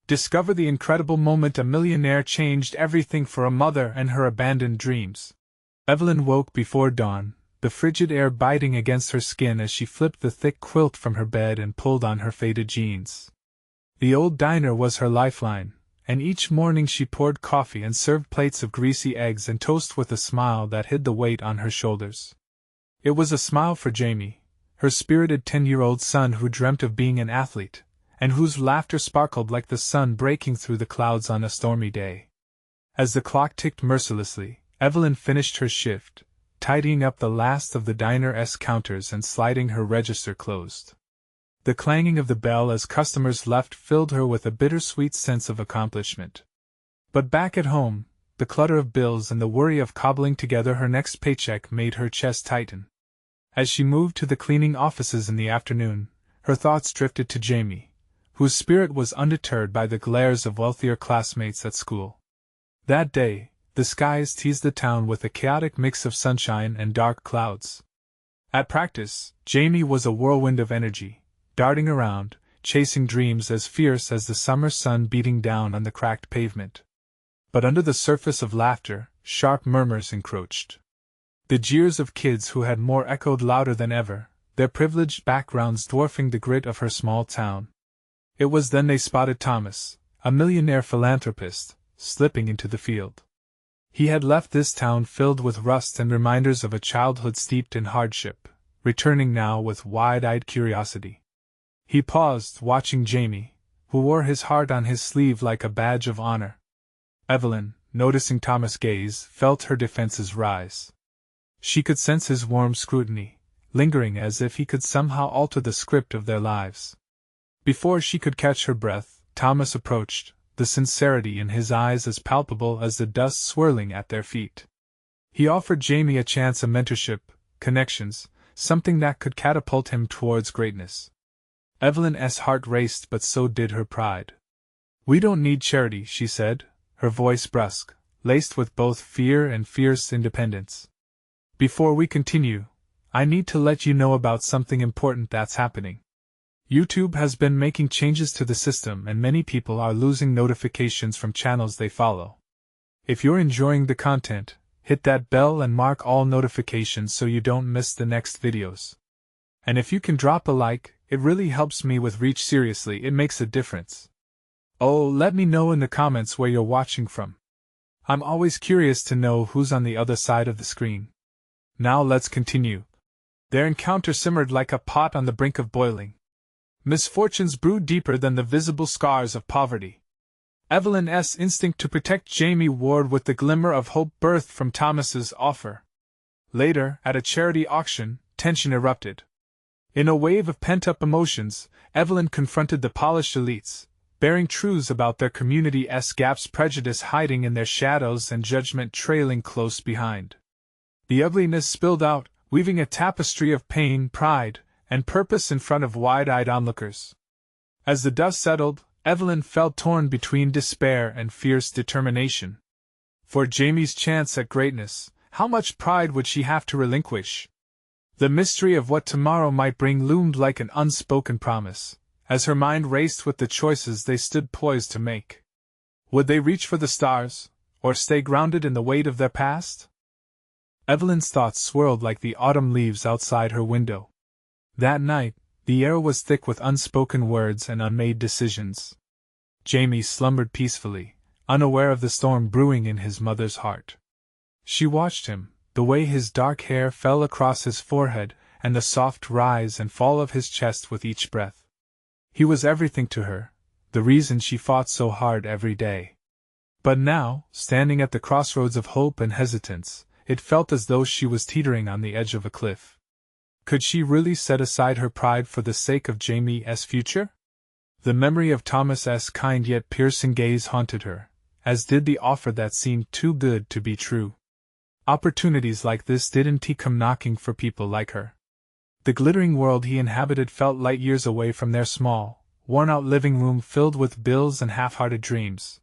Discover the incredible moment a millionaire changed everything for a mother and her abandoned dreams. Evelyn woke before dawn, the frigid air biting against her skin as she flipped the thick quilt from her bed and pulled on her faded jeans. The old diner was her lifeline, and each morning she poured coffee and served plates of greasy eggs and toast with a smile that hid the weight on her shoulders. It was a smile for Jamie, her spirited 10-year-old son who dreamt of being an athlete, and whose laughter sparkled like the sun breaking through the clouds on a stormy day. As the clock ticked mercilessly, Evelyn finished her shift, tidying up the last of the diner's counters and sliding her register closed. The clanging of the bell as customers left filled her with a bittersweet sense of accomplishment. But back at home, the clutter of bills and the worry of cobbling together her next paycheck made her chest tighten. As she moved to the cleaning offices in the afternoon, her thoughts drifted to Jamie, whose spirit was undeterred by the glares of wealthier classmates at school. That day, the skies teased the town with a chaotic mix of sunshine and dark clouds. At practice, Jamie was a whirlwind of energy, darting around, chasing dreams as fierce as the summer sun beating down on the cracked pavement. But under the surface of laughter, sharp murmurs encroached. The jeers of kids who had more echoed louder than ever, their privileged backgrounds dwarfing the grit of her small town. It was then they spotted Thomas, a millionaire philanthropist, slipping into the field. He had left this town filled with rust and reminders of a childhood steeped in hardship, returning now with wide-eyed curiosity. He paused, watching Jamie, who wore his heart on his sleeve like a badge of honor. Evelyn, noticing Thomas' gaze, felt her defenses rise. She could sense his warm scrutiny, lingering as if he could somehow alter the script of their lives. Before she could catch her breath, Thomas approached, the sincerity in his eyes as palpable as the dust swirling at their feet. He offered Jamie a chance of mentorship, connections, something that could catapult him towards greatness. Evelyn's heart raced, but so did her pride. "We don't need charity," she said, her voice brusque, laced with both fear and fierce independence. "Before we continue, I need to let you know about something important that's happening. YouTube has been making changes to the system and many people are losing notifications from channels they follow. If you're enjoying the content, hit that bell and mark all notifications so you don't miss the next videos. And if you can drop a like, it really helps me with reach. Seriously, it makes a difference. Oh, let me know in the comments where you're watching from. I'm always curious to know who's on the other side of the screen. Now let's continue." Their encounter simmered like a pot on the brink of boiling. Misfortunes brewed deeper than the visible scars of poverty. Evelyn's instinct to protect Jamie warred with the glimmer of hope birthed from Thomas's offer. Later, at a charity auction, tension erupted. In a wave of pent-up emotions, Evelyn confronted the polished elites, bearing truths about their community's gaps, prejudice hiding in their shadows and judgment trailing close behind. The ugliness spilled out, weaving a tapestry of pain, pride, and purpose in front of wide-eyed onlookers. As the dust settled, Evelyn felt torn between despair and fierce determination. For Jamie's chance at greatness, how much pride would she have to relinquish? The mystery of what tomorrow might bring loomed like an unspoken promise, as her mind raced with the choices they stood poised to make. Would they reach for the stars, or stay grounded in the weight of their past? Evelyn's thoughts swirled like the autumn leaves outside her window. That night, the air was thick with unspoken words and unmade decisions. Jamie slumbered peacefully, unaware of the storm brewing in his mother's heart. She watched him, the way his dark hair fell across his forehead and the soft rise and fall of his chest with each breath. He was everything to her, the reason she fought so hard every day. But now, standing at the crossroads of hope and hesitance, it felt as though she was teetering on the edge of a cliff. Could she really set aside her pride for the sake of Jamie's future? The memory of Thomas's kind yet piercing gaze haunted her, as did the offer that seemed too good to be true. Opportunities like this didn't come knocking for people like her. The glittering world he inhabited felt light years away from their small, worn-out living room filled with bills and half-hearted dreams.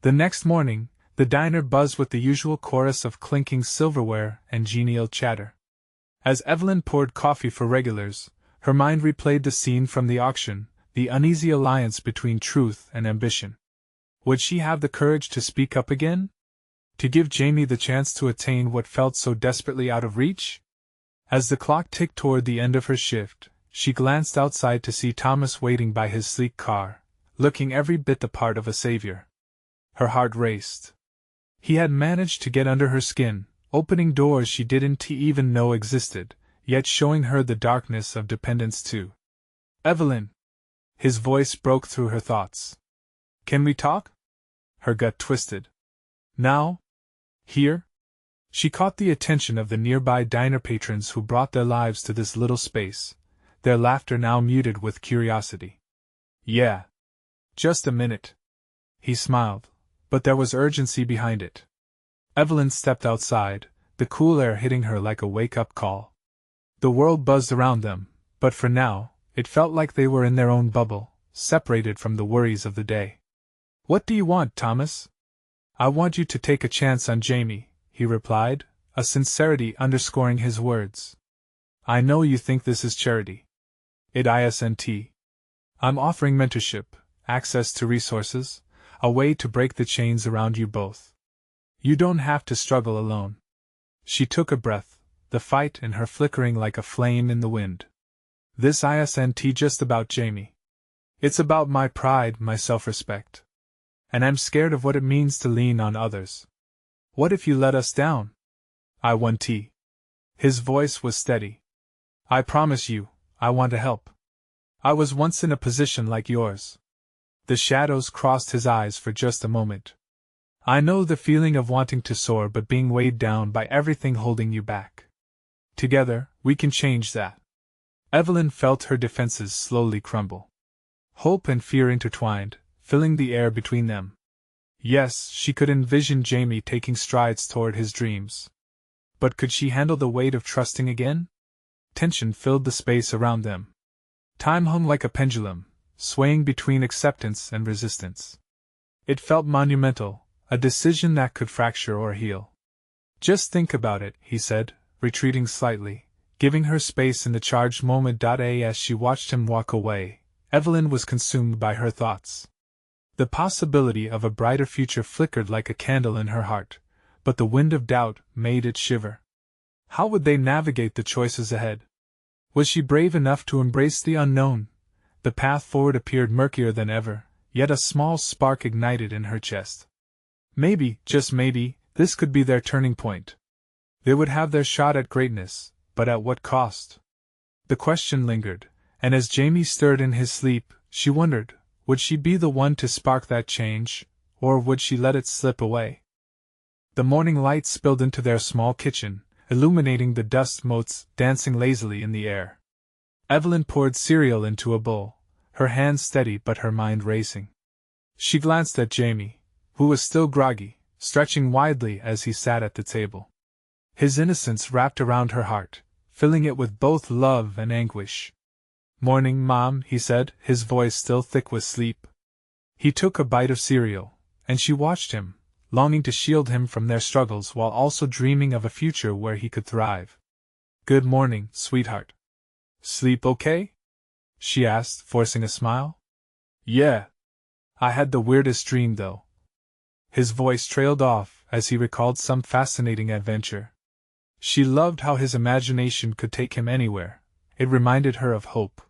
The next morning, the diner buzzed with the usual chorus of clinking silverware and genial chatter. As Evelyn poured coffee for regulars, her mind replayed the scene from the auction, the uneasy alliance between truth and ambition. Would she have the courage to speak up again? To give Jamie the chance to attain what felt so desperately out of reach? As the clock ticked toward the end of her shift, she glanced outside to see Thomas waiting by his sleek car, looking every bit the part of a savior. Her heart raced. He had managed to get under her skin, opening doors she didn't even know existed, yet showing her the darkness of dependence too. Evelyn! His voice broke through her thoughts. Can we talk? Her gut twisted. Now? Here? She caught the attention of the nearby diner patrons who brought their lives to this little space, their laughter now muted with curiosity. Yeah. Just a minute. He smiled, but there was urgency behind it. Evelyn stepped outside, the cool air hitting her like a wake-up call. The world buzzed around them, but for now, it felt like they were in their own bubble, separated from the worries of the day. What do you want, Thomas? I want you to take a chance on Jamie, he replied, a sincerity underscoring his words. I know you think this is charity. It isn't. I'm offering mentorship, access to resources, a way to break the chains around you both. You don't have to struggle alone. She took a breath, the fight in her flickering like a flame in the wind. This isn't just about Jamie. It's about my pride, my self-respect. And I'm scared of what it means to lean on others. What if you let us down? I want tea. His voice was steady. I promise you, I want to help. I was once in a position like yours. The shadows crossed his eyes for just a moment. I know the feeling of wanting to soar but being weighed down by everything holding you back. Together, we can change that. Evelyn felt her defenses slowly crumble. Hope and fear intertwined, filling the air between them. Yes, she could envision Jamie taking strides toward his dreams. But could she handle the weight of trusting again? Tension filled the space around them. Time hung like a pendulum, swaying between acceptance and resistance. It felt monumental, a decision that could fracture or heal. Just think about it, he said, retreating slightly, giving her space in the charged moment. As she watched him walk away, Evelyn was consumed by her thoughts. The possibility of a brighter future flickered like a candle in her heart, but the wind of doubt made it shiver. How would they navigate the choices ahead? Was she brave enough to embrace the unknown? The path forward appeared murkier than ever, yet a small spark ignited in her chest. Maybe, just maybe, this could be their turning point. They would have their shot at greatness, but at what cost? The question lingered, and as Jamie stirred in his sleep, she wondered, would she be the one to spark that change, or would she let it slip away? The morning light spilled into their small kitchen, illuminating the dust motes dancing lazily in the air. Evelyn poured cereal into a bowl, her hands steady but her mind racing. She glanced at Jamie, who was still groggy, stretching widely as he sat at the table. His innocence wrapped around her heart, filling it with both love and anguish. "Morning, Mom," he said, his voice still thick with sleep. He took a bite of cereal, and she watched him, longing to shield him from their struggles while also dreaming of a future where he could thrive. "Good morning, sweetheart. Sleep okay?" she asked, forcing a smile. "Yeah. I had the weirdest dream, though." His voice trailed off as he recalled some fascinating adventure. She loved how his imagination could take him anywhere. It reminded her of hope.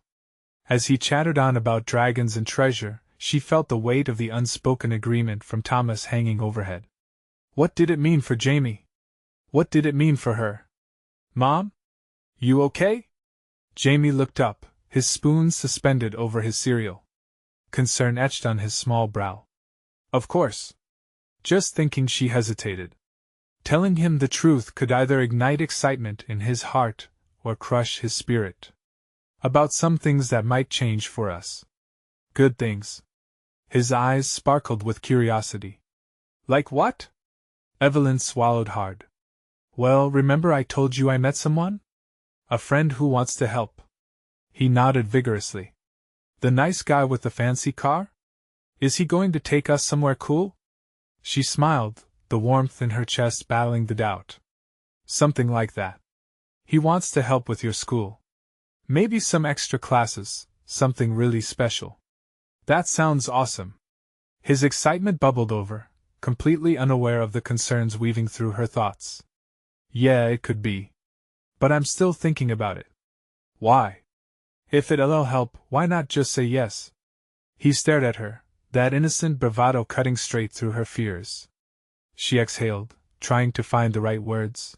As he chattered on about dragons and treasure, she felt the weight of the unspoken agreement from Thomas hanging overhead. What did it mean for Jamie? What did it mean for her? "Mom? You okay?" Jamie looked up, his spoon suspended over his cereal. Concern etched on his small brow. "Of course." Just thinking she hesitated. Telling him the truth could either ignite excitement in his heart or crush his spirit. About some things that might change for us. Good things. His eyes sparkled with curiosity. Like what? Evelyn swallowed hard. Well, remember I told you I met someone? A friend who wants to help. He nodded vigorously. The nice guy with the fancy car? Is he going to take us somewhere cool? She smiled, the warmth in her chest battling the doubt. Something like that. He wants to help with your school. Maybe some extra classes, something really special. That sounds awesome. His excitement bubbled over, completely unaware of the concerns weaving through her thoughts. Yeah, it could be. But I'm still thinking about it. Why? If it'll help, why not just say yes? He stared at her, that innocent bravado cutting straight through her fears. She exhaled, trying to find the right words.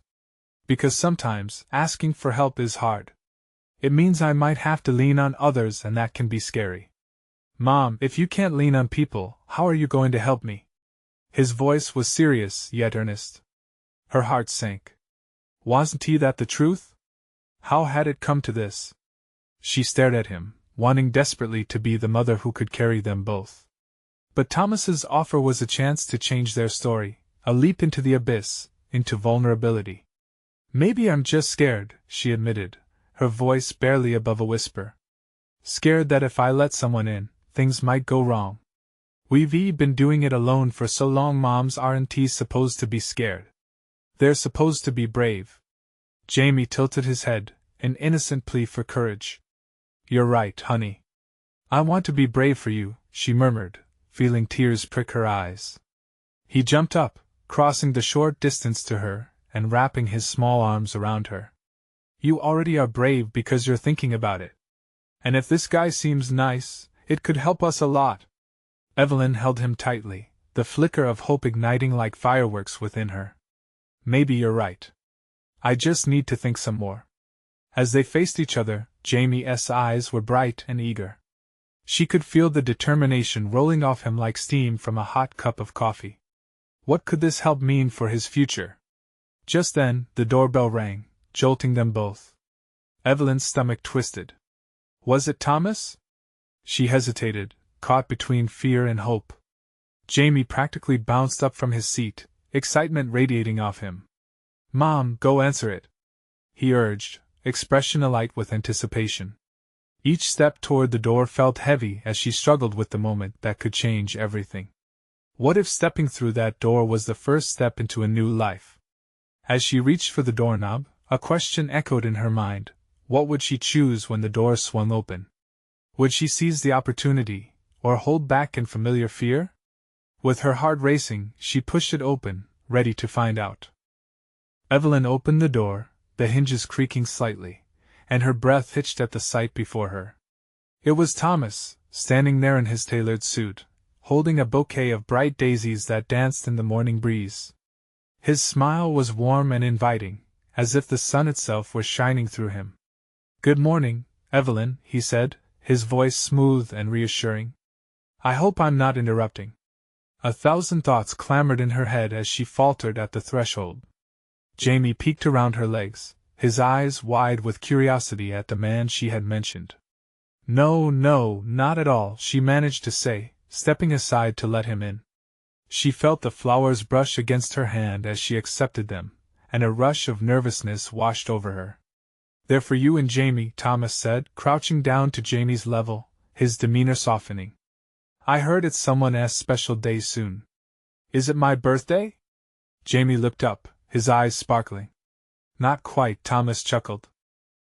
Because sometimes, asking for help is hard. It means I might have to lean on others, and that can be scary. Mom, if you can't lean on people, how are you going to help me? His voice was serious, yet earnest. Her heart sank. Wasn't that the truth? How had it come to this? She stared at him, wanting desperately to be the mother who could carry them both. But Thomas's offer was a chance to change their story, a leap into the abyss, into vulnerability. Maybe I'm just scared, she admitted, her voice barely above a whisper. Scared that if I let someone in, things might go wrong. We've been doing it alone for so long. Moms aren't supposed to be scared. They're supposed to be brave. Jamie tilted his head, an innocent plea for courage. You're right, honey. I want to be brave for you, she murmured, feeling tears prick her eyes. He jumped up, crossing the short distance to her, and wrapping his small arms around her. You already are brave because you're thinking about it. And if this guy seems nice, it could help us a lot. Evelyn held him tightly, the flicker of hope igniting like fireworks within her. Maybe you're right. I just need to think some more. As they faced each other, Jamie's eyes were bright and eager. She could feel the determination rolling off him like steam from a hot cup of coffee. What could this help mean for his future? Just then, the doorbell rang, jolting them both. Evelyn's stomach twisted. Was it Thomas? She hesitated, caught between fear and hope. Jamie practically bounced up from his seat, excitement radiating off him. Mom, go answer it, he urged, expression alight with anticipation. Each step toward the door felt heavy as she struggled with the moment that could change everything. What if stepping through that door was the first step into a new life? As she reached for the doorknob, a question echoed in her mind. What would she choose when the door swung open? Would she seize the opportunity, or hold back in familiar fear? With her heart racing, she pushed it open, ready to find out. Evelyn opened the door, the hinges creaking slightly, and her breath hitched at the sight before her. It was Thomas, standing there in his tailored suit, holding a bouquet of bright daisies that danced in the morning breeze. His smile was warm and inviting, as if the sun itself were shining through him. Good morning, Evelyn, he said, his voice smooth and reassuring. I hope I'm not interrupting. 1,000 thoughts clamored in her head as she faltered at the threshold. Jamie peeked around her legs, his eyes wide with curiosity at the man she had mentioned. No, not at all, she managed to say, stepping aside to let him in. She felt the flowers brush against her hand as she accepted them, and a rush of nervousness washed over her. They're for you and Jamie, Thomas said, crouching down to Jamie's level, his demeanor softening. I heard it's someone's special day soon. Is it my birthday? Jamie looked up, his eyes sparkling. Not quite, Thomas chuckled.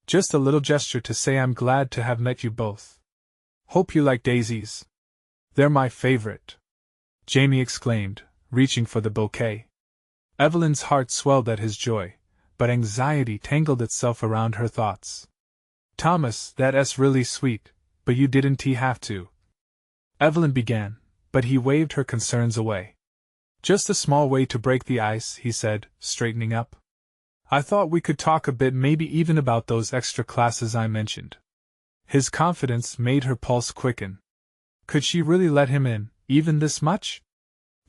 Just a little gesture to say I'm glad to have met you both. Hope you like daisies. They're my favorite, Jamie exclaimed, reaching for the bouquet. Evelyn's heart swelled at his joy, but anxiety tangled itself around her thoughts. Thomas, that's really sweet, but you didn't have to. Evelyn began, but he waved her concerns away. Just a small way to break the ice, he said, straightening up. I thought we could talk a bit, maybe even about those extra classes I mentioned. His confidence made her pulse quicken. Could she really let him in, even this much?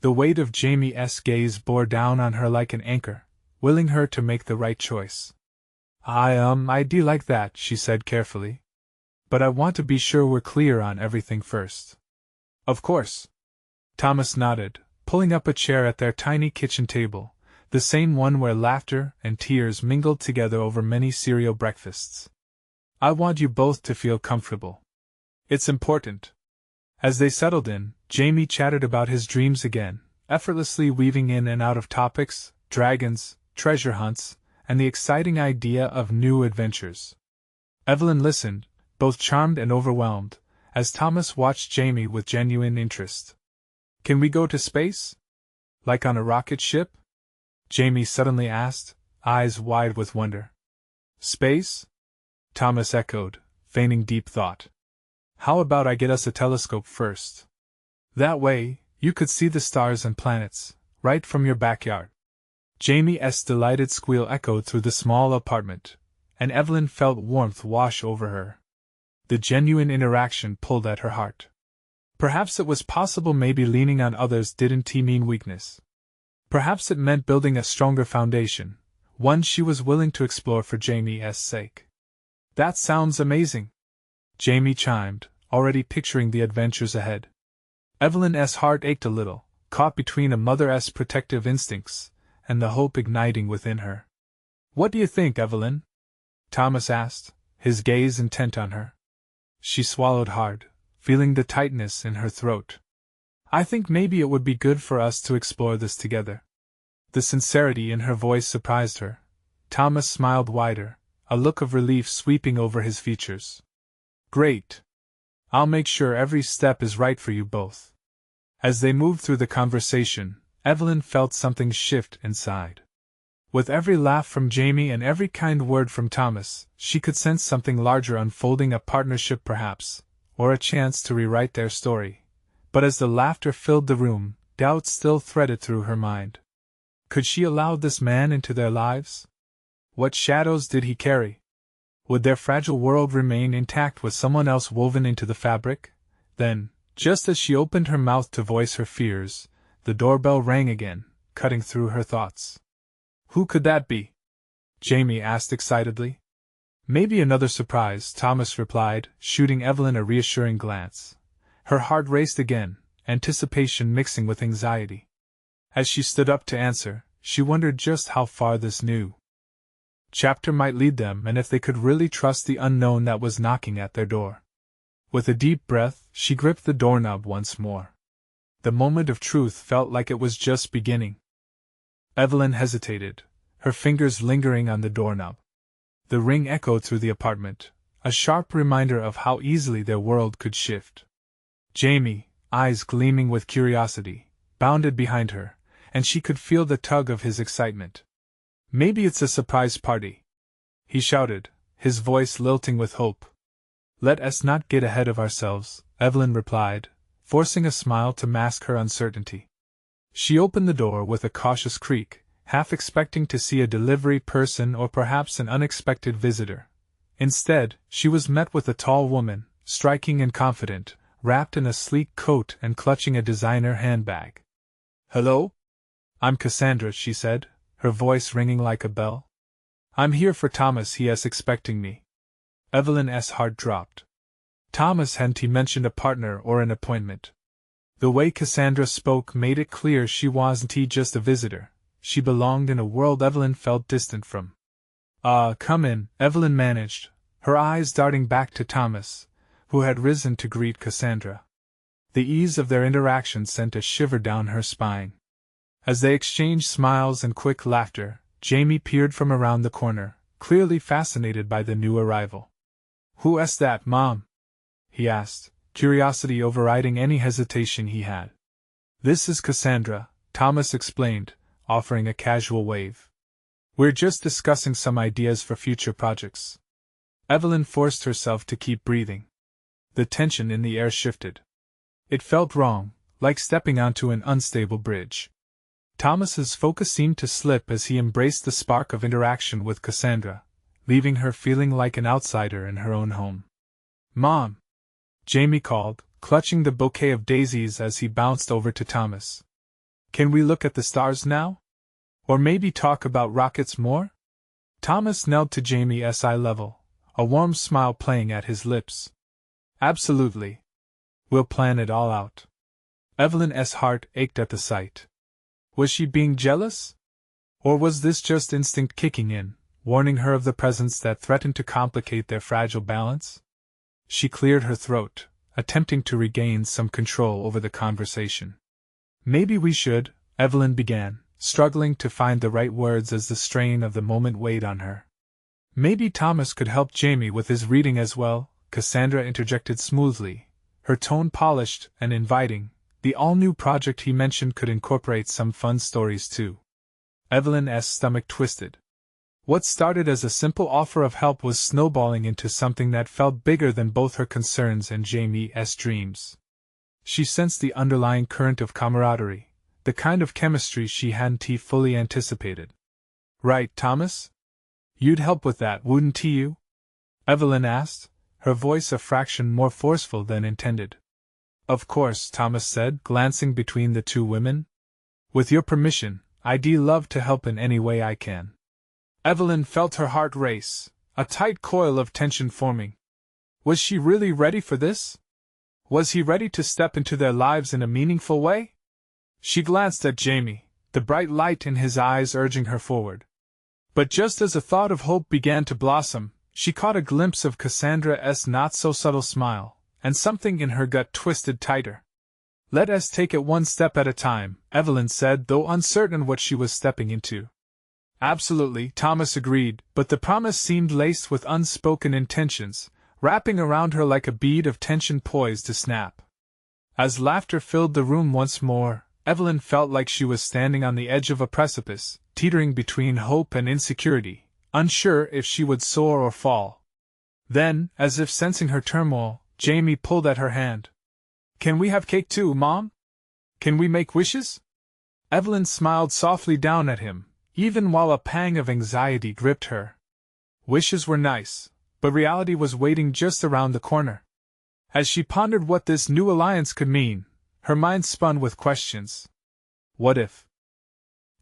The weight of Jamie's gaze bore down on her like an anchor, willing her to make the right choice. I do like that, she said carefully. But I want to be sure we're clear on everything first. Of course. Thomas nodded, pulling up a chair at their tiny kitchen table, the same one where laughter and tears mingled together over many cereal breakfasts. I want you both to feel comfortable. It's important. As they settled in, Jamie chattered about his dreams again, effortlessly weaving in and out of topics, dragons, treasure hunts, and the exciting idea of new adventures. Evelyn listened, both charmed and overwhelmed, as Thomas watched Jamie with genuine interest. Can we go to space? Like on a rocket ship? Jamie suddenly asked, eyes wide with wonder. Space? Thomas echoed, feigning deep thought. How about I get us a telescope first? That way, you could see the stars and planets, right from your backyard. Jamie's delighted squeal echoed through the small apartment, and Evelyn felt warmth wash over her. The genuine interaction pulled at her heart. Perhaps it was possible, maybe leaning on others didn't mean weakness. Perhaps it meant building a stronger foundation, one she was willing to explore for Jamie's sake. That sounds amazing, Jamie chimed, already picturing the adventures ahead. Evelyn's heart ached a little, caught between a mother's protective instincts and the hope igniting within her. What do you think, Evelyn? Thomas asked, his gaze intent on her. She swallowed hard, feeling the tightness in her throat. I think maybe it would be good for us to explore this together. The sincerity in her voice surprised her. Thomas smiled wider, a look of relief sweeping over his features. Great. I'll make sure every step is right for you both. As they moved through the conversation, Evelyn felt something shift inside. With every laugh from Jamie and every kind word from Thomas, she could sense something larger unfolding, a partnership perhaps, or a chance to rewrite their story. But as the laughter filled the room, doubt still threaded through her mind. Could she allow this man into their lives? What shadows did he carry? Would their fragile world remain intact with someone else woven into the fabric? Then, just as she opened her mouth to voice her fears, the doorbell rang again, cutting through her thoughts. Who could that be? Jamie asked excitedly. Maybe another surprise, Thomas replied, shooting Evelyn a reassuring glance. Her heart raced again, anticipation mixing with anxiety. As she stood up to answer, she wondered just how far this new chapter might lead them, and if they could really trust the unknown that was knocking at their door. With a deep breath, she gripped the doorknob once more. The moment of truth felt like it was just beginning. Evelyn hesitated, her fingers lingering on the doorknob. The ring echoed through the apartment, a sharp reminder of how easily their world could shift. Jamie, eyes gleaming with curiosity, bounded behind her, and she could feel the tug of his excitement. Maybe it's a surprise party, he shouted, his voice lilting with hope. Let us not get ahead of ourselves, Evelyn replied, forcing a smile to mask her uncertainty. She opened the door with a cautious creak, half expecting to see a delivery person or perhaps an unexpected visitor. Instead, she was met with a tall woman, striking and confident, wrapped in a sleek coat and clutching a designer handbag. Hello? I'm Cassandra, she said, her voice ringing like a bell. I'm here for Thomas, he's expecting me. Evelyn's heart dropped. Thomas hadn't mentioned a partner or an appointment. The way Cassandra spoke made it clear she wasn't just a visitor, she belonged in a world Evelyn felt distant from. Come in, Evelyn managed, her eyes darting back to Thomas, who had risen to greet Cassandra. The ease of their interaction sent a shiver down her spine. As they exchanged smiles and quick laughter, Jamie peered from around the corner, clearly fascinated by the new arrival. Who's that, Mom? He asked, curiosity overriding any hesitation he had. This is Cassandra, Thomas explained, offering a casual wave. We're just discussing some ideas for future projects. Evelyn forced herself to keep breathing. The tension in the air shifted. It felt wrong, like stepping onto an unstable bridge. Thomas's focus seemed to slip as he embraced the spark of interaction with Cassandra, leaving her feeling like an outsider in her own home. Mom! Jamie called, clutching the bouquet of daisies as he bounced over to Thomas. Can we look at the stars now? Or maybe talk about rockets more? Thomas knelt to Jamie's eye level, a warm smile playing at his lips. Absolutely. We'll plan it all out. Evelyn's heart ached at the sight. Was she being jealous? Or was this just instinct kicking in, warning her of the presence that threatened to complicate their fragile balance? She cleared her throat, attempting to regain some control over the conversation. Maybe we should, Evelyn began, struggling to find the right words as the strain of the moment weighed on her. Maybe Thomas could help Jamie with his reading as well, Cassandra interjected smoothly, her tone polished and inviting, The all-new project he mentioned could incorporate some fun stories too. Evelyn's stomach twisted. What started as a simple offer of help was snowballing into something that felt bigger than both her concerns and Jamie's dreams. She sensed the underlying current of camaraderie, the kind of chemistry she hadn't fully anticipated. Right, Thomas? You'd help with that, wouldn't you? Evelyn asked, her voice a fraction more forceful than intended. Of course, Thomas said, glancing between the two women. With your permission, I'd love to help in any way I can. Evelyn felt her heart race, a tight coil of tension forming. Was she really ready for this? Was he ready to step into their lives in a meaningful way? She glanced at Jamie, the bright light in his eyes urging her forward. But just as a thought of hope began to blossom, she caught a glimpse of Cassandra's not-so-subtle smile, and something in her gut twisted tighter. Let us take it one step at a time, Evelyn said, though uncertain what she was stepping into. Absolutely, Thomas agreed, but the promise seemed laced with unspoken intentions, wrapping around her like a bead of tension poised to snap. As laughter filled the room once more, Evelyn felt like she was standing on the edge of a precipice, teetering between hope and insecurity, unsure if she would soar or fall. Then, as if sensing her turmoil, Jamie pulled at her hand. Can we have cake too, Mom? Can we make wishes? Evelyn smiled softly down at him, even while a pang of anxiety gripped her. Wishes were nice, but reality was waiting just around the corner. As she pondered what this new alliance could mean, her mind spun with questions. What if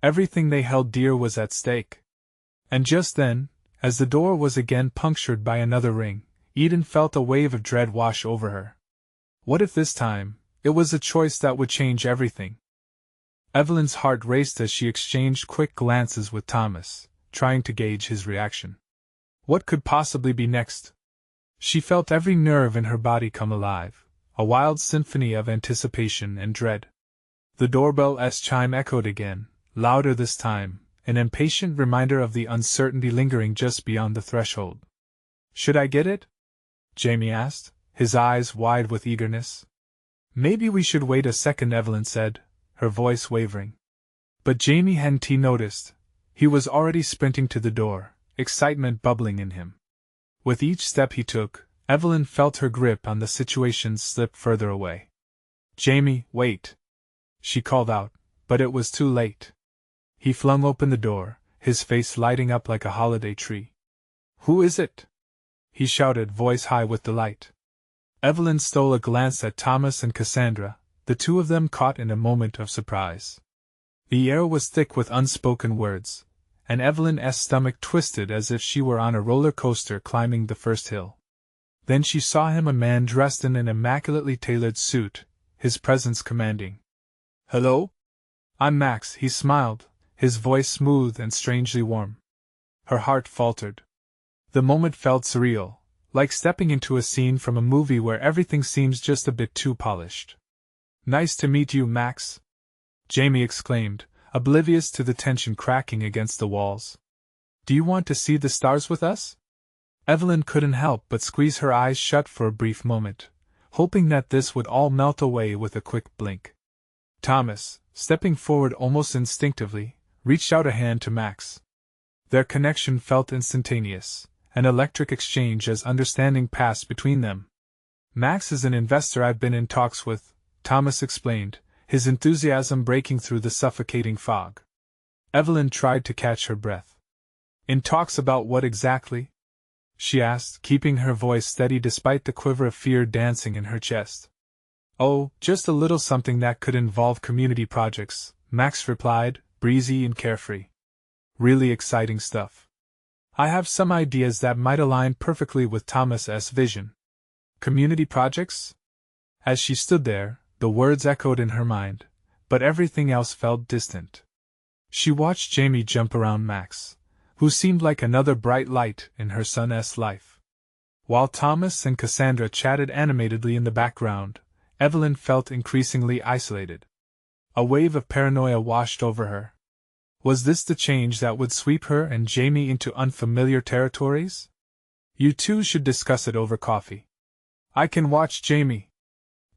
everything they held dear was at stake? And just then, as the door was again punctured by another ring, Eden felt a wave of dread wash over her. What if this time, it was a choice that would change everything? Evelyn's heart raced as she exchanged quick glances with Thomas, trying to gauge his reaction. What could possibly be next? She felt every nerve in her body come alive, a wild symphony of anticipation and dread. The doorbell's chime echoed again, louder this time, an impatient reminder of the uncertainty lingering just beyond the threshold. Should I get it? Jamie asked, his eyes wide with eagerness. Maybe we should wait a second, Evelyn said, her voice wavering. But Jamie hadn't noticed. He was already sprinting to the door, excitement bubbling in him. With each step he took, Evelyn felt her grip on the situation slip further away. Jamie, wait! She called out, but it was too late. He flung open the door, his face lighting up like a holiday tree. Who is it? He shouted, voice high with delight. Evelyn stole a glance at Thomas and Cassandra, the two of them caught in a moment of surprise. The air was thick with unspoken words, and Evelyn's stomach twisted as if she were on a roller coaster climbing the first hill. Then she saw him, a man dressed in an immaculately tailored suit, his presence commanding. Hello? I'm Max, he smiled, his voice smooth and strangely warm. Her heart faltered. The moment felt surreal, like stepping into a scene from a movie where everything seems just a bit too polished. Nice to meet you, Max, Jamie exclaimed, oblivious to the tension cracking against the walls. Do you want to see the stars with us? Evelyn couldn't help but squeeze her eyes shut for a brief moment, hoping that this would all melt away with a quick blink. Thomas, stepping forward almost instinctively, reached out a hand to Max. Their connection felt instantaneous, an electric exchange as understanding passed between them. Max is an investor I've been in talks with, Thomas explained, his enthusiasm breaking through the suffocating fog. Evelyn tried to catch her breath. In talks about what exactly? She asked, keeping her voice steady despite the quiver of fear dancing in her chest. Oh, just a little something that could involve community projects, Max replied, breezy and carefree. Really exciting stuff. I have some ideas that might align perfectly with Thomas's vision. Community projects? As she stood there, the words echoed in her mind, but everything else felt distant. She watched Jamie jump around Max, who seemed like another bright light in her son's life. While Thomas and Cassandra chatted animatedly in the background, Evelyn felt increasingly isolated. A wave of paranoia washed over her. Was this the change that would sweep her and Jamie into unfamiliar territories? You two should discuss it over coffee. I can watch Jamie,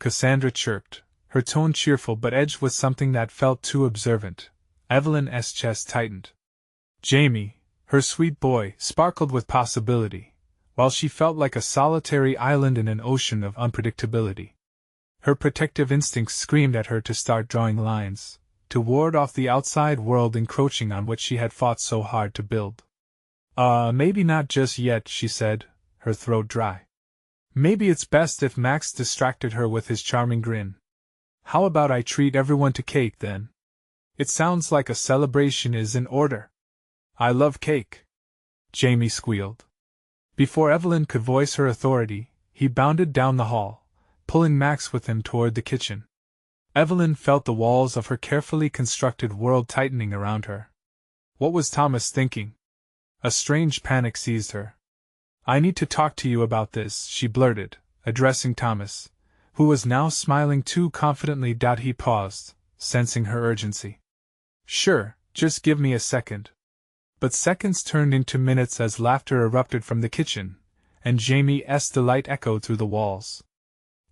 Cassandra chirped, her tone cheerful but edged with something that felt too observant. Evelyn's chest tightened. Jamie, her sweet boy, sparkled with possibility, while she felt like a solitary island in an ocean of unpredictability. Her protective instincts screamed at her to start drawing lines, to ward off the outside world encroaching on what she had fought so hard to build. Maybe not just yet, she said, her throat dry. Maybe it's best if Max distracted her with his charming grin. How about I treat everyone to cake then? It sounds like a celebration is in order. I love cake, Jamie squealed. Before Evelyn could voice her authority, he bounded down the hall, pulling Max with him toward the kitchen. Evelyn felt the walls of her carefully constructed world tightening around her. What was Thomas thinking? A strange panic seized her. I need to talk to you about this, she blurted, addressing Thomas, who was now smiling too confidently. He paused, sensing her urgency. Sure, just give me a second. But seconds turned into minutes as laughter erupted from the kitchen, and Jamie's delight echoed through the walls.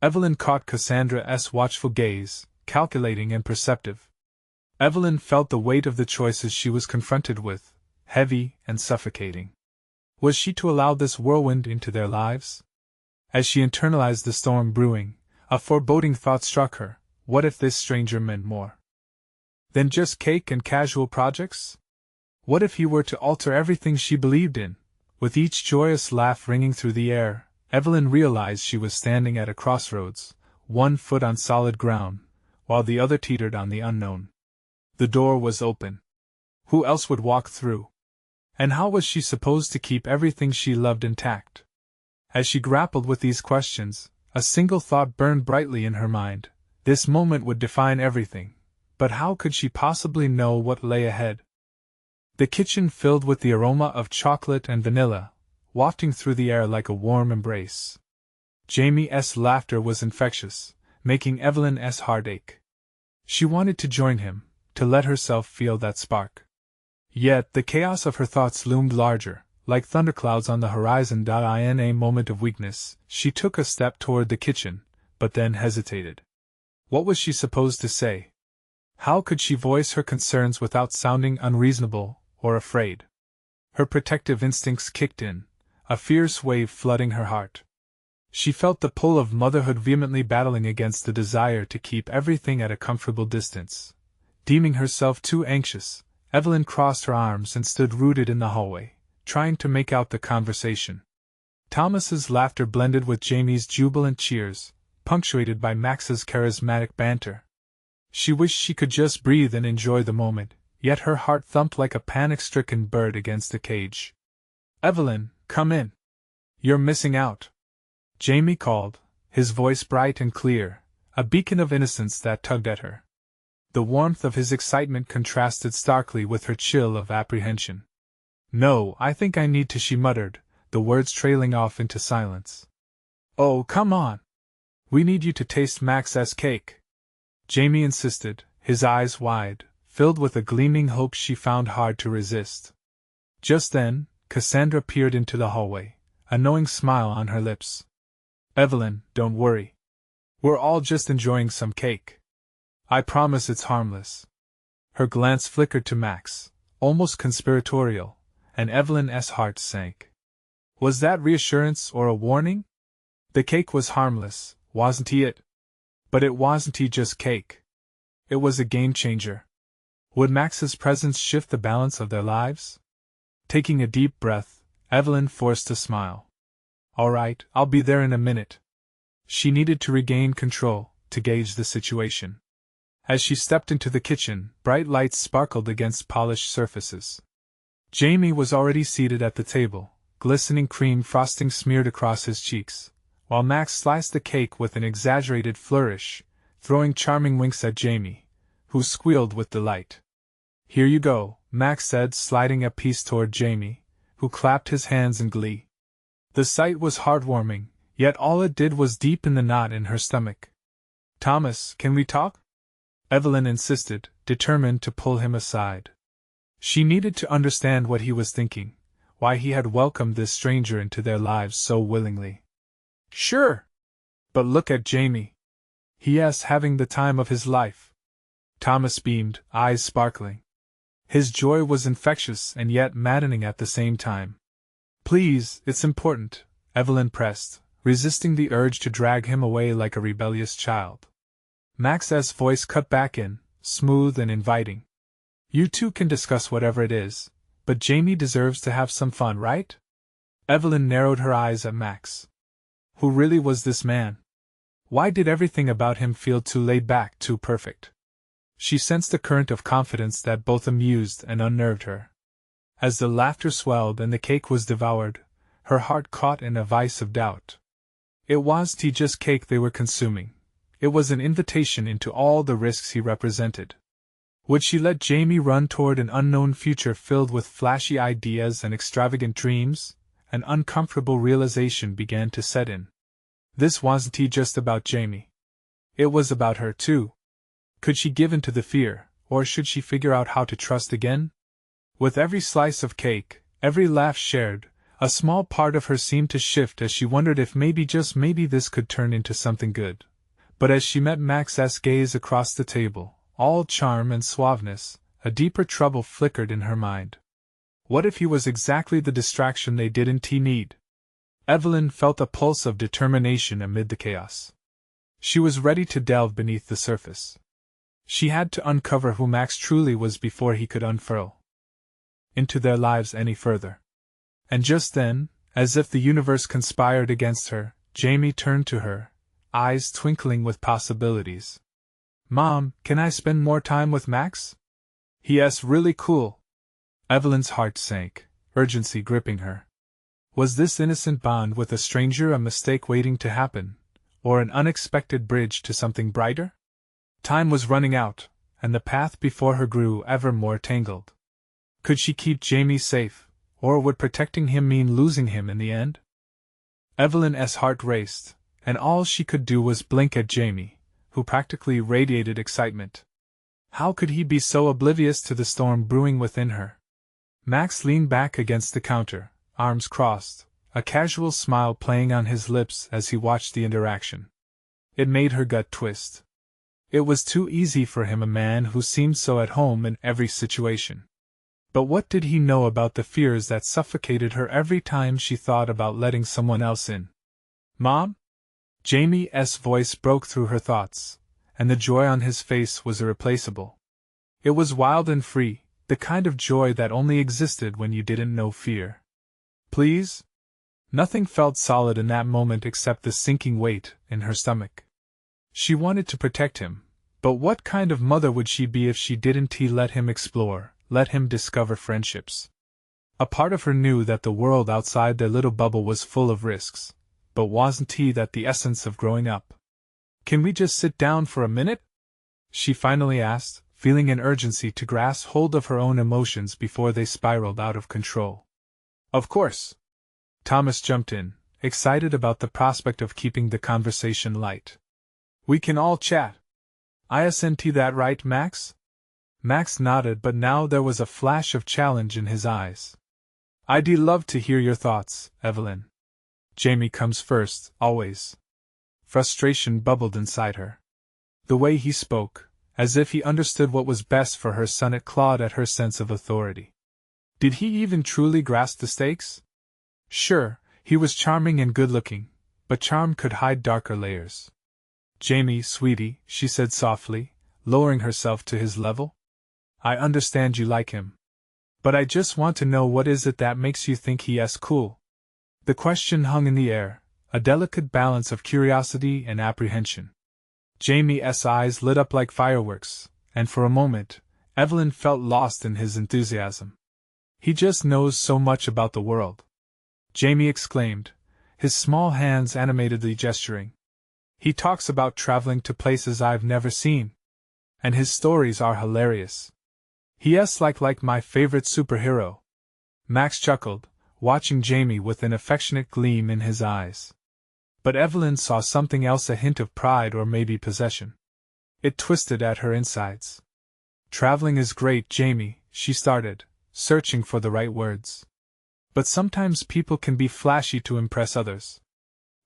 Evelyn caught Cassandra's watchful gaze, calculating and perceptive. Evelyn felt the weight of the choices she was confronted with, heavy and suffocating. Was she to allow this whirlwind into their lives? As she internalized the storm brewing, a foreboding thought struck her. What if this stranger meant more than just cake and casual projects? What if he were to alter everything she believed in? With each joyous laugh ringing through the air, Evelyn realized she was standing at a crossroads, one foot on solid ground, while the other teetered on the unknown. The door was open. Who else would walk through? And how was she supposed to keep everything she loved intact? As she grappled with these questions, a single thought burned brightly in her mind. This moment would define everything, but how could she possibly know what lay ahead? The kitchen filled with the aroma of chocolate and vanilla, wafting through the air like a warm embrace. Jamie's laughter was infectious, making Evelyn's heart ache. She wanted to join him, to let herself feel that spark. Yet the chaos of her thoughts loomed larger, like thunderclouds on the horizon. In a moment of weakness, she took a step toward the kitchen, but then hesitated. What was she supposed to say? How could she voice her concerns without sounding unreasonable or afraid? Her protective instincts kicked in, a fierce wave flooding her heart. She felt the pull of motherhood vehemently battling against the desire to keep everything at a comfortable distance. Deeming herself too anxious, Evelyn crossed her arms and stood rooted in the hallway, trying to make out the conversation. Thomas's laughter blended with Jamie's jubilant cheers, punctuated by Max's charismatic banter. She wished she could just breathe and enjoy the moment, yet her heart thumped like a panic-stricken bird against a cage. Evelyn, come in. You're missing out. Jamie called, his voice bright and clear, a beacon of innocence that tugged at her. The warmth of his excitement contrasted starkly with her chill of apprehension. No, I think I need to, she muttered, the words trailing off into silence. Oh, come on. We need you to taste Max's cake, Jamie insisted, his eyes wide, filled with a gleaming hope she found hard to resist. Just then, Cassandra peered into the hallway, a knowing smile on her lips. Evelyn, don't worry. We're all just enjoying some cake. I promise it's harmless. Her glance flickered to Max, almost conspiratorial, and Evelyn's heart sank. Was that reassurance or a warning? The cake was harmless, wasn't it? But it wasn't just cake. It was a game-changer. Would Max's presence shift the balance of their lives? Taking a deep breath, Evelyn forced a smile. All right, I'll be there in a minute. She needed to regain control, to gauge the situation. As she stepped into the kitchen, bright lights sparkled against polished surfaces. Jamie was already seated at the table, glistening cream frosting smeared across his cheeks, while Max sliced the cake with an exaggerated flourish, throwing charming winks at Jamie, who squealed with delight. Here you go, Max said, sliding a piece toward Jamie, who clapped his hands in glee. The sight was heartwarming, yet all it did was deepen the knot in her stomach. Thomas, can we talk? Evelyn insisted, determined to pull him aside. She needed to understand what he was thinking, why he had welcomed this stranger into their lives so willingly. Sure. But look at Jamie. Yes, having the time of his life. Thomas beamed, eyes sparkling. His joy was infectious and yet maddening at the same time. Please, it's important, Evelyn pressed, resisting the urge to drag him away like a rebellious child. Max's voice cut back in, smooth and inviting. You two can discuss whatever it is, but Jamie deserves to have some fun, right? Evelyn narrowed her eyes at Max. Who really was this man? Why did everything about him feel too laid back, too perfect? She sensed a current of confidence that both amused and unnerved her. As the laughter swelled and the cake was devoured, her heart caught in a vice of doubt. It wasn't just cake they were consuming. It was an invitation into all the risks he represented. Would she let Jamie run toward an unknown future filled with flashy ideas and extravagant dreams? An uncomfortable realization began to set in. This wasn't just about Jamie. It was about her, too. Could she give in to the fear, or should she figure out how to trust again? With every slice of cake, every laugh shared, a small part of her seemed to shift as she wondered if maybe, just maybe, this could turn into something good. But as she met Max's gaze across the table, all charm and suaveness, a deeper trouble flickered in her mind. What if he was exactly the distraction they didn't need? Evelyn felt a pulse of determination amid the chaos. She was ready to delve beneath the surface. She had to uncover who Max truly was before he could unfurl into their lives any further. And just then, as if the universe conspired against her, Jamie turned to her, eyes twinkling with possibilities. Mom, can I spend more time with Max? Yes, really cool. Evelyn's heart sank, urgency gripping her. Was this innocent bond with a stranger a mistake waiting to happen, or an unexpected bridge to something brighter? Time was running out, and the path before her grew ever more tangled. Could she keep Jamie safe, or would protecting him mean losing him in the end? Evelyn's heart raced, and all she could do was blink at Jamie, who practically radiated excitement. How could he be so oblivious to the storm brewing within her? Max leaned back against the counter, arms crossed, a casual smile playing on his lips as he watched the interaction. It made her gut twist. It was too easy for him, a man who seemed so at home in every situation. But what did he know about the fears that suffocated her every time she thought about letting someone else in? Mom? Jamie's voice broke through her thoughts, and the joy on his face was irreplaceable. It was wild and free, the kind of joy that only existed when you didn't know fear. Please? Nothing felt solid in that moment except the sinking weight in her stomach. She wanted to protect him, but what kind of mother would she be if she didn't let him explore, let him discover friendships? A part of her knew that the world outside their little bubble was full of risks, but wasn't that the essence of growing up? Can we just sit down for a minute? She finally asked, feeling an urgency to grasp hold of her own emotions before they spiraled out of control. Of course. Thomas jumped in, excited about the prospect of keeping the conversation light. We can all chat. Isn't that right, Max? Max nodded, but now there was a flash of challenge in his eyes. I'd love to hear your thoughts, Evelyn. Jamie comes first, always. Frustration bubbled inside her. The way he spoke, as if he understood what was best for her son, it clawed at her sense of authority. Did he even truly grasp the stakes? Sure, he was charming and good-looking, but charm could hide darker layers. Jamie, sweetie, she said softly, lowering herself to his level. I understand you like him. But I just want to know, what is it that makes you think he's cool? The question hung in the air, a delicate balance of curiosity and apprehension. Jamie's eyes lit up like fireworks, and for a moment, Evelyn felt lost in his enthusiasm. He just knows so much about the world, Jamie exclaimed, his small hands animatedly gesturing. He talks about traveling to places I've never seen. And his stories are hilarious. He's like my favorite superhero. Max chuckled, watching Jamie with an affectionate gleam in his eyes. But Evelyn saw something else, a hint of pride or maybe possession. It twisted at her insides. Traveling is great, Jamie, she started, searching for the right words. But sometimes people can be flashy to impress others.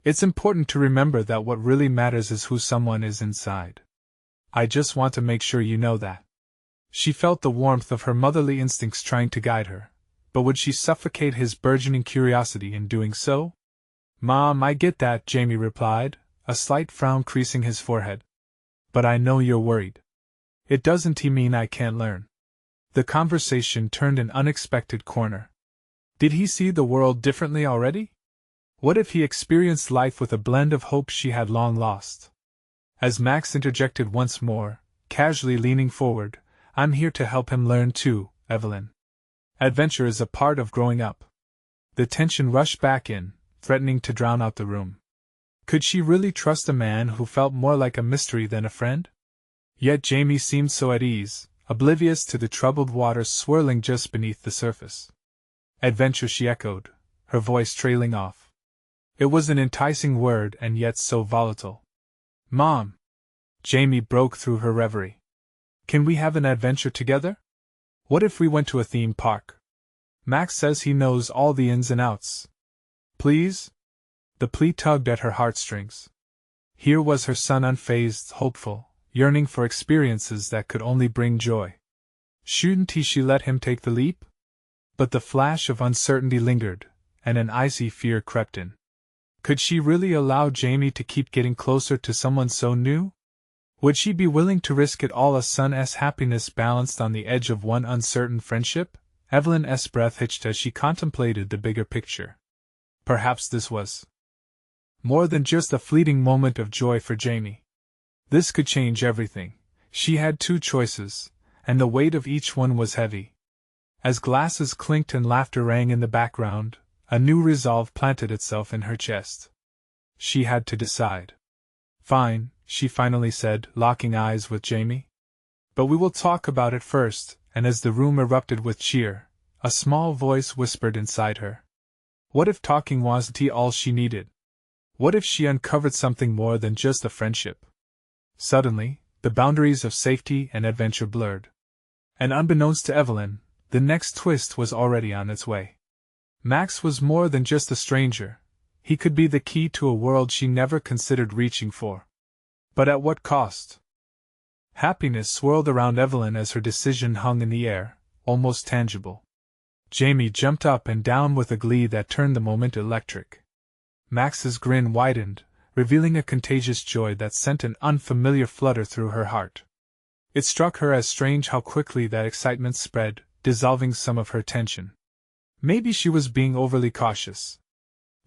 It's important to remember that what really matters is who someone is inside. I just want to make sure you know that. She felt the warmth of her motherly instincts trying to guide her, but would she suffocate his burgeoning curiosity in doing so? Mom, I get that, Jamie replied, a slight frown creasing his forehead. But I know you're worried. It doesn't mean I can't learn. The conversation turned an unexpected corner. Did he see the world differently already? What if he experienced life with a blend of hope she had long lost? As Max interjected once more, casually leaning forward, I'm here to help him learn too, Evelyn. Adventure is a part of growing up. The tension rushed back in, threatening to drown out the room. Could she really trust a man who felt more like a mystery than a friend? Yet Jamie seemed so at ease, oblivious to the troubled waters swirling just beneath the surface. Adventure, she echoed, her voice trailing off. It was an enticing word and yet so volatile. Mom! Jamie broke through her reverie. Can we have an adventure together? What if we went to a theme park? Max says he knows all the ins and outs. Please? The plea tugged at her heartstrings. Here was her son unfazed, hopeful, yearning for experiences that could only bring joy. Shouldn't she let him take the leap? But the flash of uncertainty lingered, and an icy fear crept in. Could she really allow Jamie to keep getting closer to someone so new? Would she be willing to risk it all, a son's happiness balanced on the edge of one uncertain friendship? Evelyn's breath hitched as she contemplated the bigger picture. Perhaps this was more than just a fleeting moment of joy for Jamie. This could change everything. She had two choices, and the weight of each one was heavy. As glasses clinked and laughter rang in the background, a new resolve planted itself in her chest. She had to decide. Fine, she finally said, locking eyes with Jamie. But we will talk about it first, and as the room erupted with cheer, a small voice whispered inside her. What if talking wasn't all she needed? What if she uncovered something more than just a friendship? Suddenly, the boundaries of safety and adventure blurred. And unbeknownst to Evelyn, the next twist was already on its way. Max was more than just a stranger. He could be the key to a world she never considered reaching for. But at what cost? Happiness swirled around Evelyn as her decision hung in the air, almost tangible. Jamie jumped up and down with a glee that turned the moment electric. Max's grin widened, revealing a contagious joy that sent an unfamiliar flutter through her heart. It struck her as strange how quickly that excitement spread, dissolving some of her tension. Maybe she was being overly cautious.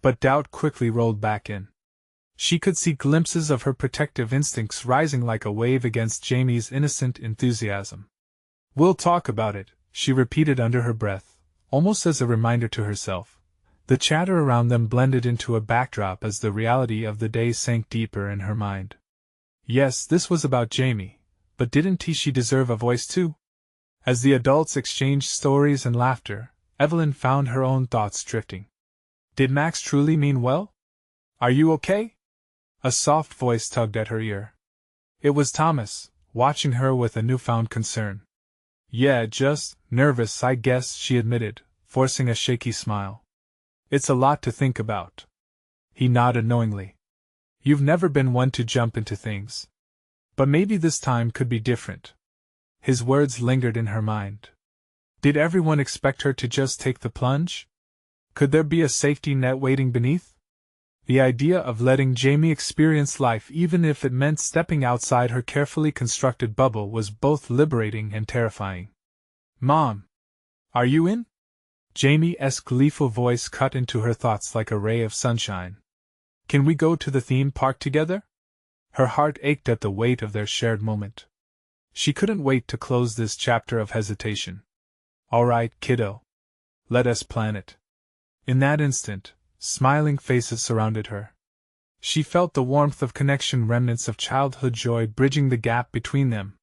But doubt quickly rolled back in. She could see glimpses of her protective instincts rising like a wave against Jamie's innocent enthusiasm. We'll talk about it, she repeated under her breath, almost as a reminder to herself. The chatter around them blended into a backdrop as the reality of the day sank deeper in her mind. Yes, this was about Jamie, but didn't she deserve a voice too? As the adults exchanged stories and laughter, Evelyn found her own thoughts drifting. Did Max truly mean well? Are you okay? A soft voice tugged at her ear. It was Thomas, watching her with a newfound concern. Yeah, just nervous, I guess, she admitted, forcing a shaky smile. It's a lot to think about. He nodded knowingly. You've never been one to jump into things. But maybe this time could be different. His words lingered in her mind. Did everyone expect her to just take the plunge? Could there be a safety net waiting beneath? The idea of letting Jamie experience life, even if it meant stepping outside her carefully constructed bubble, was both liberating and terrifying. Mom! Are you in? Jamie's gleeful voice cut into her thoughts like a ray of sunshine. Can we go to the theme park together? Her heart ached at the weight of their shared moment. She couldn't wait to close this chapter of hesitation. All right, kiddo. Let us plan it. In that instant, smiling faces surrounded her. She felt the warmth of connection, remnants of childhood joy bridging the gap between them.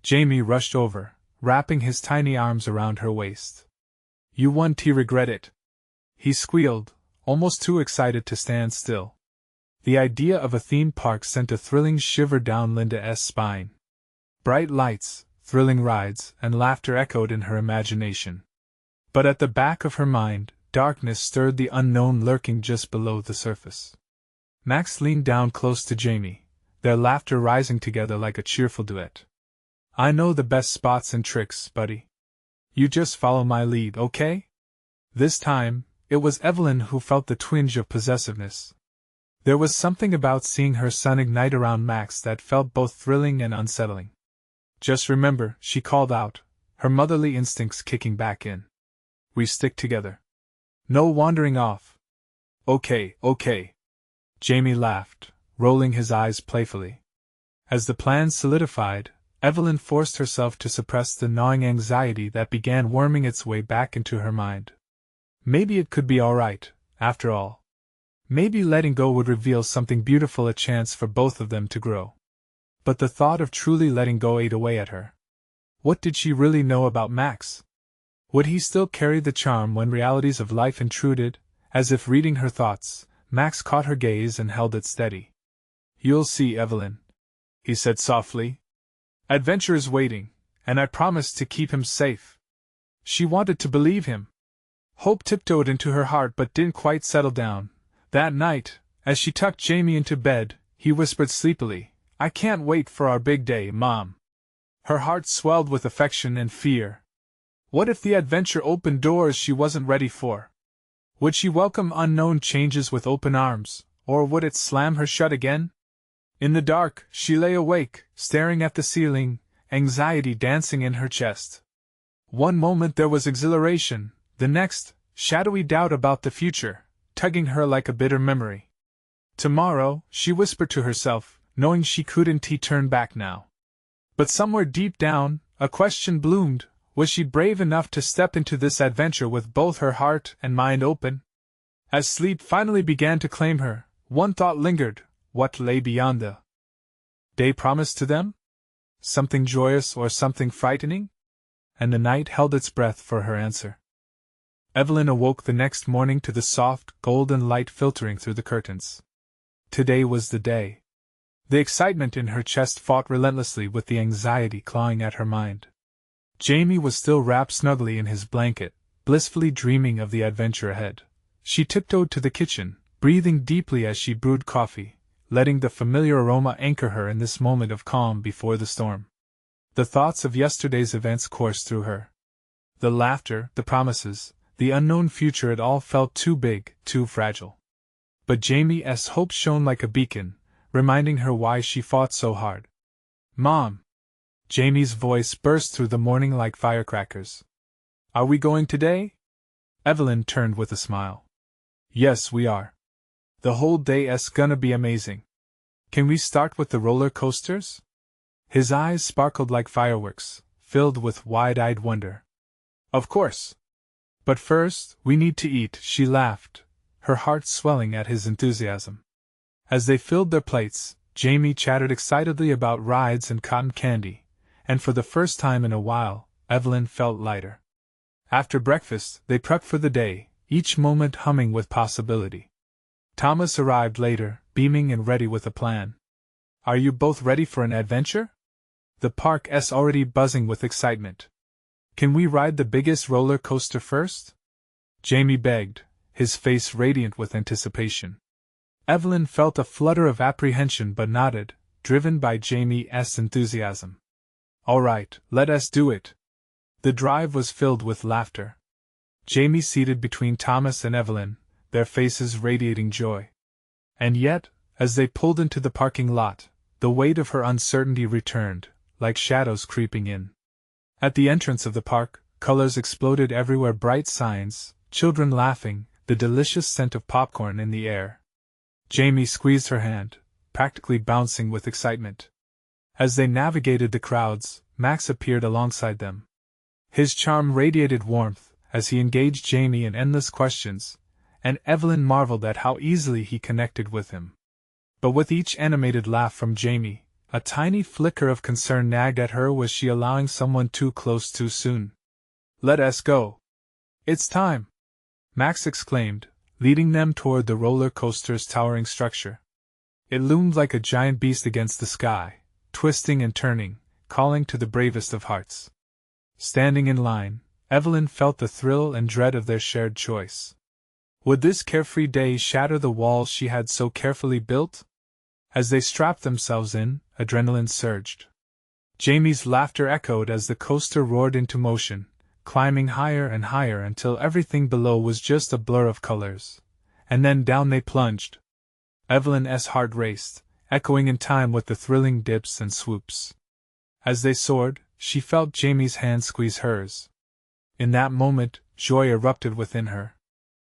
Jamie rushed over, wrapping his tiny arms around her waist. You won't regret it, he squealed, almost too excited to stand still. The idea of a theme park sent a thrilling shiver down Linda's spine. Bright lights, thrilling rides, and laughter echoed in her imagination. But at the back of her mind, darkness stirred, the unknown lurking just below the surface. Max leaned down close to Jamie, their laughter rising together like a cheerful duet. I know the best spots and tricks, buddy. You just follow my lead, okay? This time, it was Evelyn who felt the twinge of possessiveness. There was something about seeing her son ignite around Max that felt both thrilling and unsettling. Just remember, she called out, her motherly instincts kicking back in. We stick together. No wandering off. Okay. Jamie laughed, rolling his eyes playfully. As the plan solidified, Evelyn forced herself to suppress the gnawing anxiety that began worming its way back into her mind. Maybe it could be all right, after all. Maybe letting go would reveal something beautiful, a chance for both of them to grow. But the thought of truly letting go ate away at her. What did she really know about Max? Would he still carry the charm when realities of life intruded? As if reading her thoughts, Max caught her gaze and held it steady. You'll see, Evelyn, he said softly. Adventure is waiting, and I promise to keep him safe. She wanted to believe him. Hope tiptoed into her heart but didn't quite settle down. That night, as she tucked Jamie into bed, he whispered sleepily, I can't wait for our big day, Mom. Her heart swelled with affection and fear. What if the adventure opened doors she wasn't ready for? Would she welcome unknown changes with open arms, or would it slam her shut again? In the dark, she lay awake, staring at the ceiling, anxiety dancing in her chest. One moment there was exhilaration, the next, shadowy doubt about the future, tugging her like a bitter memory. Tomorrow, she whispered to herself, knowing she couldn't turn back now. But somewhere deep down, a question bloomed. Was she brave enough to step into this adventure with both her heart and mind open? As sleep finally began to claim her, one thought lingered: what lay beyond the day promised to them? Something joyous or something frightening? And the night held its breath for her answer. Evelyn awoke the next morning to the soft, golden light filtering through the curtains. Today was the day. The excitement in her chest fought relentlessly with the anxiety clawing at her mind. Jamie was still wrapped snugly in his blanket, blissfully dreaming of the adventure ahead. She tiptoed to the kitchen, breathing deeply as she brewed coffee, letting the familiar aroma anchor her in this moment of calm before the storm. The thoughts of yesterday's events coursed through her. The laughter, the promises, the unknown future, it all felt too big, too fragile. But Jamie's hope shone like a beacon, reminding her why she fought so hard. Mom! Jamie's voice burst through the morning like firecrackers. Are we going today? Evelyn turned with a smile. Yes, we are. The whole day's gonna be amazing. Can we start with the roller coasters? His eyes sparkled like fireworks, filled with wide-eyed wonder. Of course. But first, we need to eat, she laughed, her heart swelling at his enthusiasm. As they filled their plates, Jamie chattered excitedly about rides and cotton candy, and for the first time in a while, Evelyn felt lighter. After breakfast, they prepped for the day, each moment humming with possibility. Thomas arrived later, beaming and ready with a plan. Are you both ready for an adventure? The park's already buzzing with excitement. Can we ride the biggest roller coaster first? Jamie begged, his face radiant with anticipation. Evelyn felt a flutter of apprehension but nodded, driven by Jamie's enthusiasm. All right, let us do it. The drive was filled with laughter. Jamie seated between Thomas and Evelyn, their faces radiating joy. And yet, as they pulled into the parking lot, the weight of her uncertainty returned, like shadows creeping in. At the entrance of the park, colors exploded everywhere, bright signs, children laughing, the delicious scent of popcorn in the air. Jamie squeezed her hand, practically bouncing with excitement. As they navigated the crowds, Max appeared alongside them. His charm radiated warmth as he engaged Jamie in endless questions, and Evelyn marveled at how easily he connected with him. But with each animated laugh from Jamie, a tiny flicker of concern nagged at her. Was she allowing someone too close too soon? Let us go. It's time! Max exclaimed, leading them toward the roller coaster's towering structure. It loomed like a giant beast against the sky, twisting and turning, calling to the bravest of hearts. Standing in line, Evelyn felt the thrill and dread of their shared choice. Would this carefree day shatter the walls she had so carefully built? As they strapped themselves in, adrenaline surged. Jamie's laughter echoed as the coaster roared into motion, climbing higher and higher until everything below was just a blur of colors. And then down they plunged. Evelyn's heart raced, echoing in time with the thrilling dips and swoops. As they soared, she felt Jamie's hand squeeze hers. In that moment, joy erupted within her.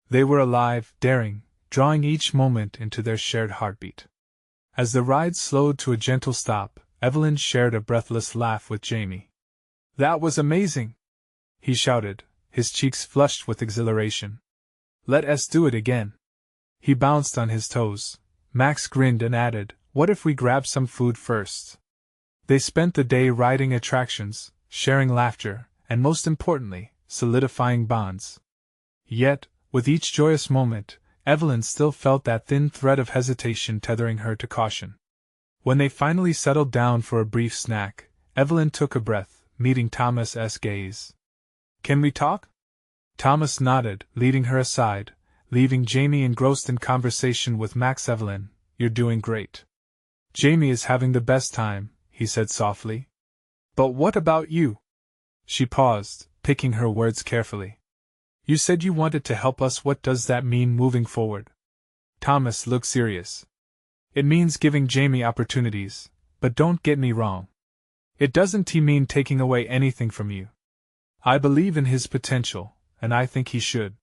They were alive, daring, drawing each moment into their shared heartbeat. As the ride slowed to a gentle stop, Evelyn shared a breathless laugh with Jamie. "That was amazing!" he shouted, his cheeks flushed with exhilaration. "Let us do it again." He bounced on his toes. Max grinned and added, "What if we grab some food first?" They spent the day riding attractions, sharing laughter, and most importantly, solidifying bonds. Yet, with each joyous moment, Evelyn still felt that thin thread of hesitation tethering her to caution. When they finally settled down for a brief snack, Evelyn took a breath, meeting Thomas's gaze. "Can we talk?" Thomas nodded, leading her aside, leaving Jamie engrossed in conversation with Max. "Evelyn, you're doing great. Jamie is having the best time," he said softly. "But what about you?" She paused, picking her words carefully. "You said you wanted to help us. What does that mean moving forward?" Thomas looked serious. "It means giving Jamie opportunities, but don't get me wrong. It doesn't mean taking away anything from you. I believe in his potential, and I think he should.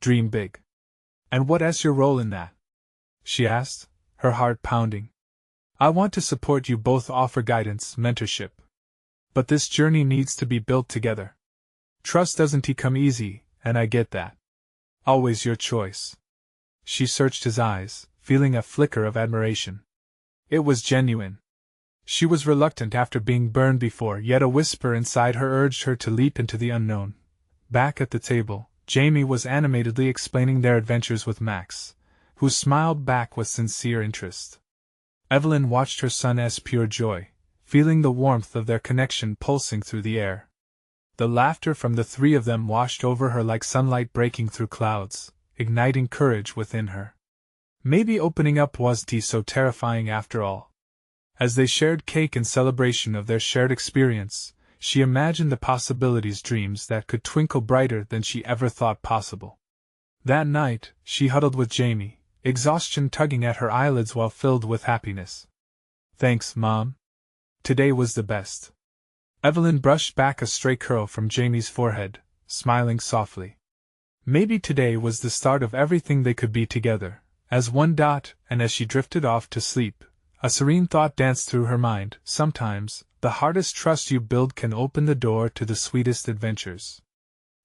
Dream big." "And what is your role in that?" she asked, her heart pounding. "I want to support you both, offer guidance, mentorship. But this journey needs to be built together. Trust doesn't come easy, and I get that. Always your choice." She searched his eyes, feeling a flicker of admiration. It was genuine. She was reluctant after being burned before, yet a whisper inside her urged her to leap into the unknown. Back at the table, Jamie was animatedly explaining their adventures with Max, who smiled back with sincere interest. Evelyn watched her son's pure joy, feeling the warmth of their connection pulsing through the air. The laughter from the three of them washed over her like sunlight breaking through clouds, igniting courage within her. Maybe opening up wasn't so terrifying after all. As they shared cake in celebration of their shared experience, she imagined the possibilities, dreams that could twinkle brighter than she ever thought possible. That night, she huddled with Jamie, exhaustion tugging at her eyelids while filled with happiness. "Thanks, Mom. Today was the best." Evelyn brushed back a stray curl from Jamie's forehead, smiling softly. Maybe today was the start of everything they could be together, as one. And as she drifted off to sleep, a serene thought danced through her mind. Sometimes, the hardest trust you build can open the door to the sweetest adventures.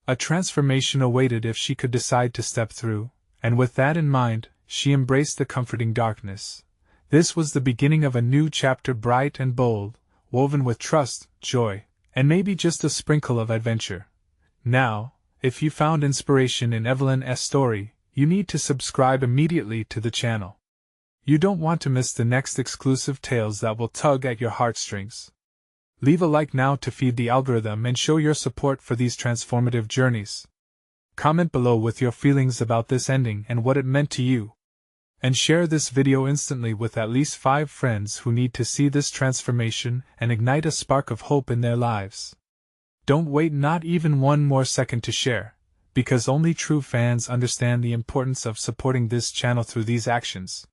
A transformation awaited if she could decide to step through, and with that in mind, she embraced the comforting darkness. This was the beginning of a new chapter, bright and bold, woven with trust, joy, and maybe just a sprinkle of adventure. Now, if you found inspiration in Evelyn's story, you need to subscribe immediately to the channel. You don't want to miss the next exclusive tales that will tug at your heartstrings. Leave a like now to feed the algorithm and show your support for these transformative journeys. Comment below with your feelings about this ending and what it meant to you. And share this video instantly with at least 5 friends who need to see this transformation and ignite a spark of hope in their lives. Don't wait not even one more second to share, because only true fans understand the importance of supporting this channel through these actions.